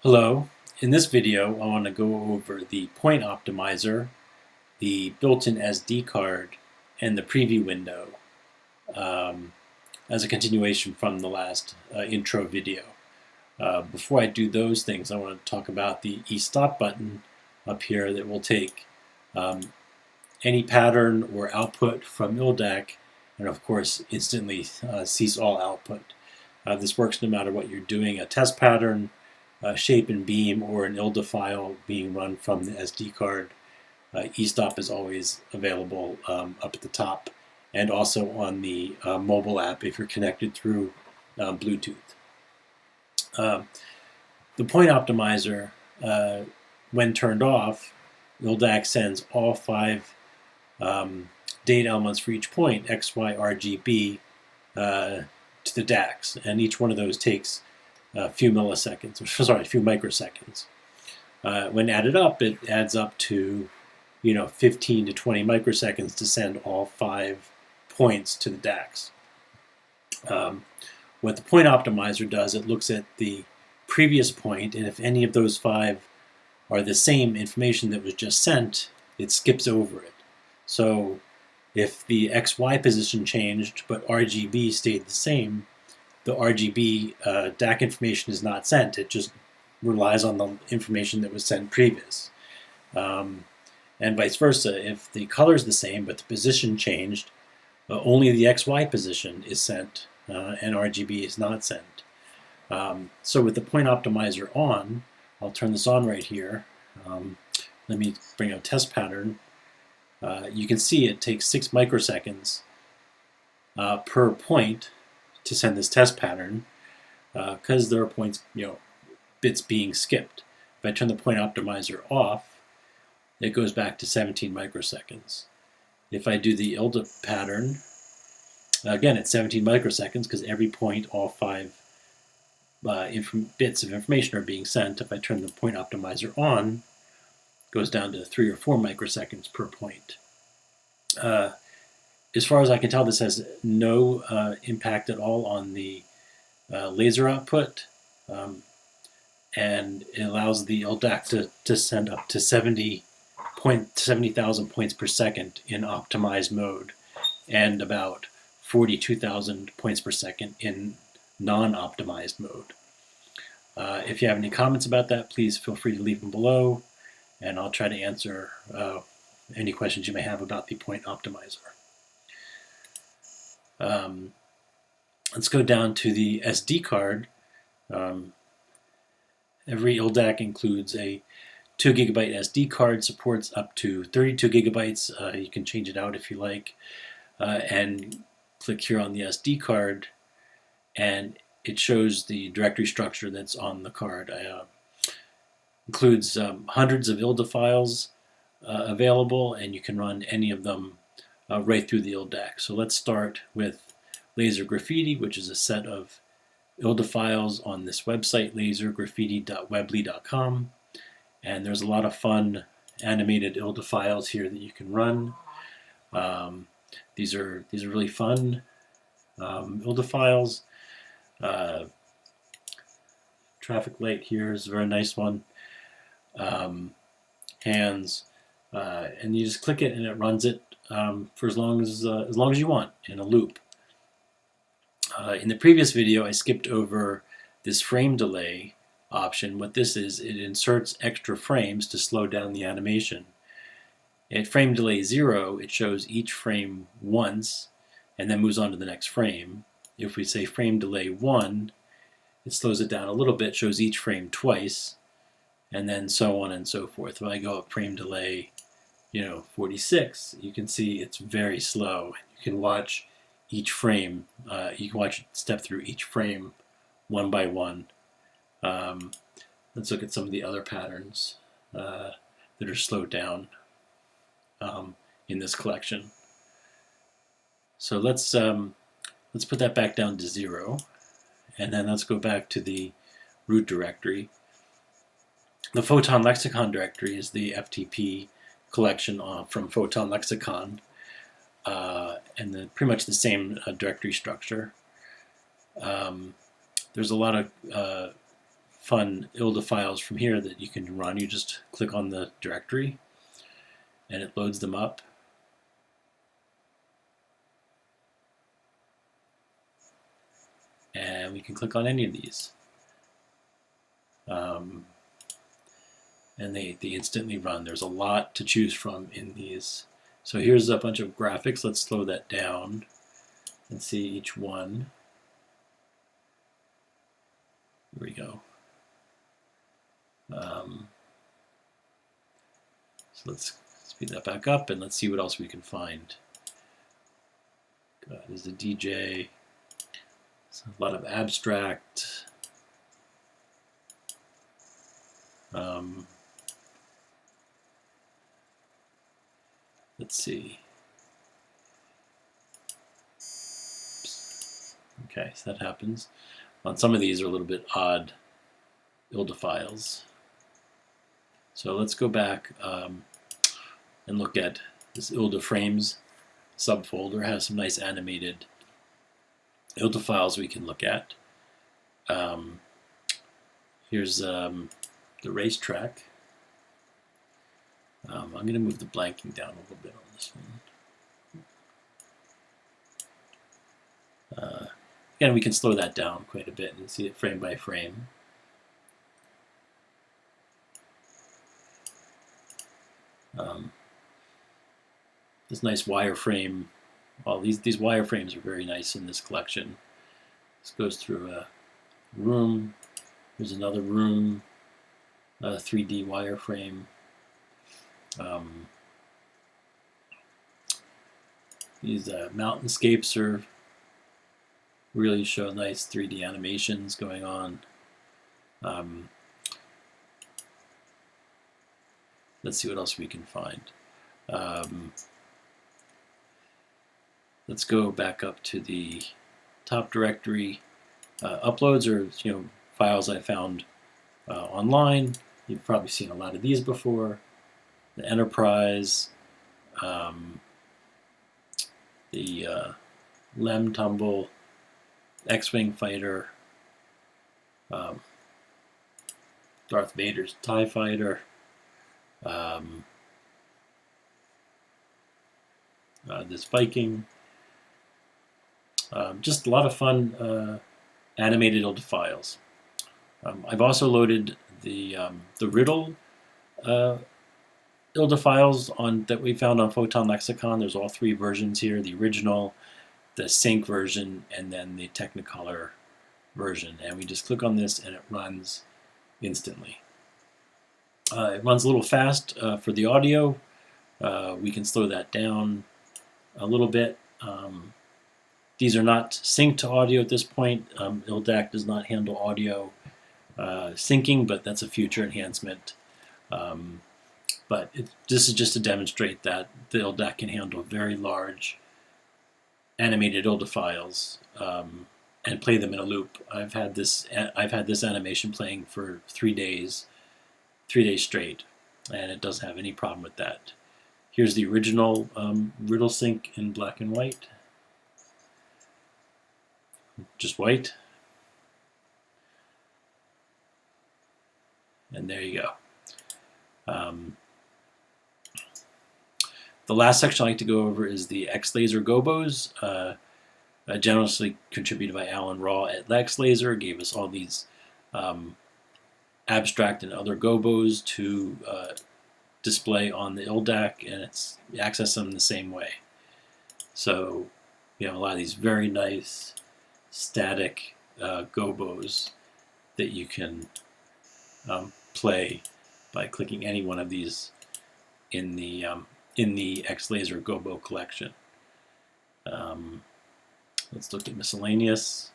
Hello. In this video, I want to go over the point optimizer, the built-in SD card, and the preview window as a continuation from the last intro video. Before I do those things, I want to talk about the eStop button up here that will take any pattern or output from ILDAC and of course instantly cease all output. This works no matter what you're doing, a test pattern, shape and beam, or an ILDA file being run from the SD card. eStop is always available up at the top and also on the mobile app if you're connected through Bluetooth. The point optimizer, when turned off, ILDAC sends all 5 data elements for each point, X, Y, RGB, to the DACs, and each one of those takes a few milliseconds, or sorry, a few microseconds. When added up, it adds up to 15 to 20 microseconds to send all 5 points to the DACs. What the point optimizer does, it looks at the previous point, and if any of those 5 are the same information that was just sent, it skips over it. So if the XY position changed but RGB stayed the same, the RGB DAC information is not sent. It just relies on the information that was sent previous. And vice versa. If the color is the same but the position changed, only the XY position is sent and RGB is not sent. So with the point optimizer on, I'll turn this on right here. Let me bring up a test pattern. You can see it takes 6 microseconds per point to send this test pattern because there are points, bits being skipped. If I turn the point optimizer off, it goes back to 17 microseconds. If I do the ILDA pattern, again, it's 17 microseconds because every point, all 5 bits of information are being sent. If I turn the point optimizer on, it goes down to 3 or 4 microseconds per point. As far as I can tell, this has no impact at all on the laser output, and it allows the ILDAC to send up to 70,000 points per second in optimized mode and about 42,000 points per second in non-optimized mode. If you have any comments about that, please feel free to leave them below, and I'll try to answer any questions you may have about the point optimizer. Let's go down to the SD card. Every ILDAC includes a 2 GB SD card, supports up to 32 gigabytes. You can change it out if you like, and click here on the SD card, and it shows the directory structure that's on the card. Includes hundreds of ILDA files available, and you can run any of them right through the ILDAC. So let's start with Laser Graffiti, which is a set of ILDA files on this website, lasergraffiti.weebly.com. And there's a lot of fun animated ILDA files here that you can run. These are really fun ILDA files. Traffic light here is a very nice one. Hands, and you just click it and it runs it for as long as you want in a loop. In the previous video, I skipped over this frame delay option. What this is, it inserts extra frames to slow down the animation. At frame delay 0, it shows each frame once and then moves on to the next frame. If we say frame delay 1, it slows it down a little bit, shows each frame twice, and then so on and so forth. If I go up frame delay 46, you can see it's very slow. You can watch each frame, you can watch it step through each frame one by one. Let's look at some of the other patterns that are slowed down in this collection. So let's put that back down to 0, and then let's go back to the root directory. The Photon Lexicon directory is the FTP collection from Photon Lexicon, and pretty much the same directory structure. There's a lot of fun ILDA files from here that you can run. You just click on the directory and it loads them up. And we can click on any of these. And they instantly run. There's a lot to choose from in these. So here's a bunch of graphics. Let's slow that down and see each one. Here we go. So let's speed that back up and let's see what else we can find. There's a DJ. It's a lot of abstract. Let's see. Okay, so that happens. On some of these are a little bit odd ILDA files. So let's go back and look at this ILDA frames subfolder. It has some nice animated ILDA files we can look at. Here's the racetrack. I'm going to move the blanking down a little bit on this one. Again, we can slow that down quite a bit and see it frame by frame. This nice wireframe. Well, these wireframes are very nice in this collection. This goes through a room. There's another room, a 3D wireframe. These mountainscapes are really show nice 3D animations going on. Let's see what else we can find. Let's go back up to the top directory. Uploads are files I found online. You've probably seen a lot of these before. The Enterprise, the Lem Tumble, X-Wing Fighter, Darth Vader's TIE Fighter, this Viking. Just a lot of fun animated ILDA files. I've also loaded the Riddle ILDA files that we found on Photon Lexicon. There's all three versions here: the original, the sync version, and then the Technicolor version. And we just click on this and it runs instantly. It runs a little fast for the audio. We can slow that down a little bit. These are not synced to audio at this point. ILDAC does not handle audio syncing, but that's a future enhancement. But this is just to demonstrate that the ILDAC can handle very large animated ILDA files and play them in a loop. I've had this animation playing for 3 days straight, and it doesn't have any problem with that. Here's the original Riddle sync in black and white. Just white. And there you go. The last section I'd like to go over is the X-Laser Gobos, generously contributed by Alan Raw at LexLaser. Gave us all these abstract and other Gobos to display on the ILDAC, and you access them the same way. So we have a lot of these very nice static Gobos that you can play by clicking any one of these in the X-Laser Gobo collection. Let's look at Miscellaneous.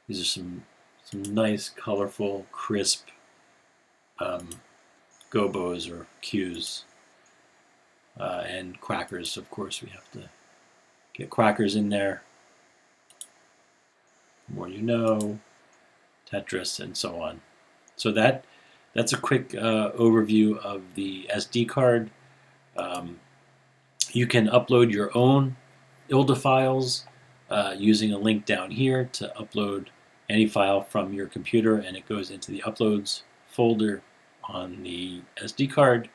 These are some nice, colorful, crisp Gobos or cues. And Quackers, of course, we have to get Quackers in there. The More You Know, Tetris, and so on. So that's a quick overview of the SD card. You can upload your own ILDA files using a link down here to upload any file from your computer, and it goes into the Uploads folder on the SD card.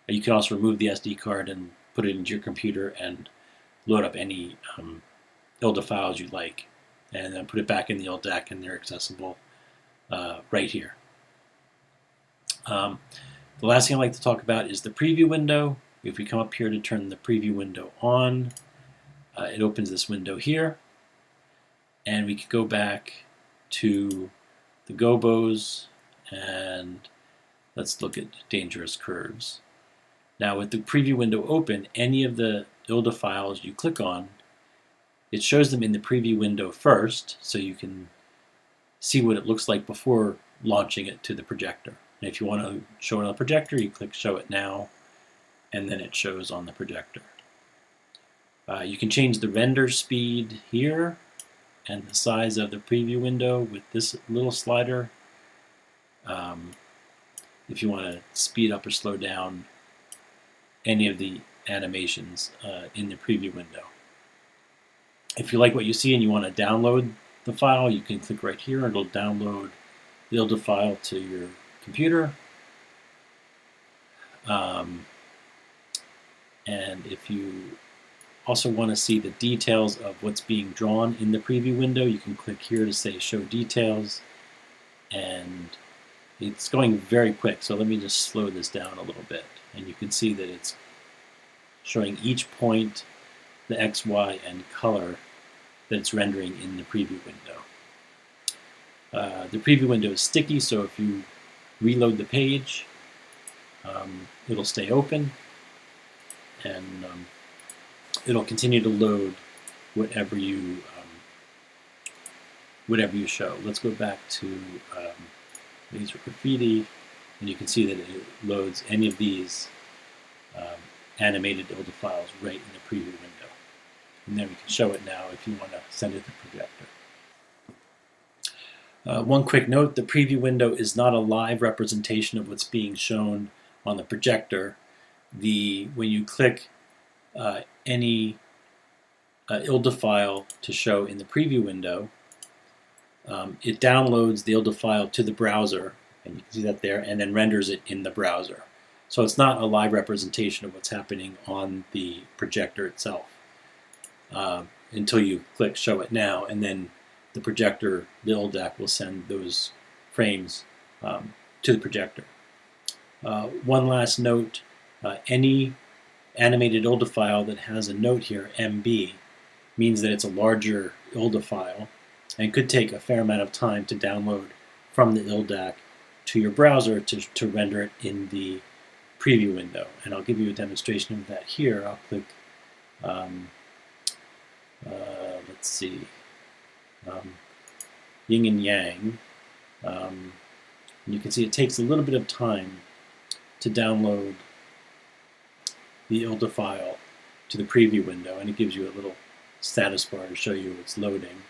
You can also remove the SD card and put it into your computer and load up any ILDA files you like, and then put it back in the ILDAC, and they're accessible right here. The last thing I'd like to talk about is the preview window. If we come up here to turn the preview window on, it opens this window here, and we can go back to the Gobos, and let's look at dangerous curves. Now with the preview window open, any of the ILDA files you click on, it shows them in the preview window first, so you can see what it looks like before launching it to the projector. And if you want to show it on the projector, you click Show It Now, and then it shows on the projector. You can change the render speed here and the size of the preview window with this little slider. If you want to speed up or slow down any of the animations in the preview window. If you like what you see and you want to download the file, you can click right here and it'll download the ILDA file to your computer. And if you also want to see the details of what's being drawn in the preview window, you can click here to say Show Details, and it's going very quick, so let me just slow this down a little bit, and you can see that it's showing each point, the X, Y, and color that it's rendering in the preview window. The preview window is sticky, so if you reload the page, it'll stay open, and it'll continue to load whatever you show. Let's go back to these are Graffiti, and you can see that it loads any of these animated ILDA files right in the preview window. And then we can show it now if you want to send it to the projector. One quick note, the preview window is not a live representation of what's being shown on the projector. When you click any ILDA file to show in the preview window, it downloads the ILDA file to the browser, and you can see that there, and then renders it in the browser. So it's not a live representation of what's happening on the projector itself until you click Show It Now, and then the projector, the ILDAC, will send those frames to the projector. One last note, any animated ILDA file that has a note here, MB, means that it's a larger ILDA file and could take a fair amount of time to download from the ILDAC to your browser to render it in the preview window. And I'll give you a demonstration of that here. I'll click, let's see, Yin and Yang. And you can see it takes a little bit of time to download the ILDA file to the preview window, and it gives you a little status bar to show you it's loading.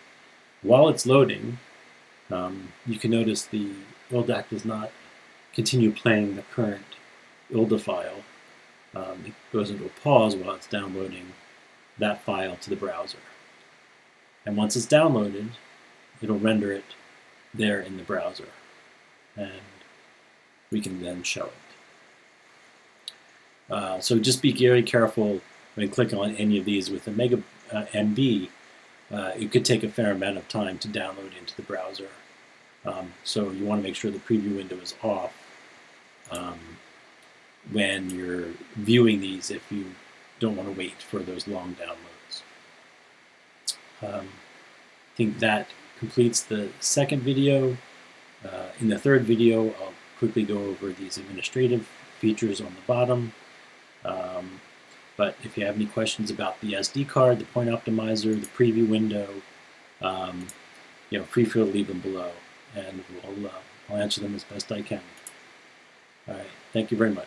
While it's loading, you can notice the ILDAC does not continue playing the current ILDA file. It goes into a pause while it's downloading that file to the browser. And once it's downloaded, it'll render it there in the browser, and we can then show it. So just be very careful when clicking on any of these with a mega MB. It could take a fair amount of time to download into the browser. So you want to make sure the preview window is off when you're viewing these if you don't want to wait for those long downloads. I think that completes the second video. In the third video, I'll quickly go over these administrative features on the bottom. But if you have any questions about the SD card, the point optimizer, the preview window, feel free to leave them below, and I'll answer them as best I can. All right, thank you very much.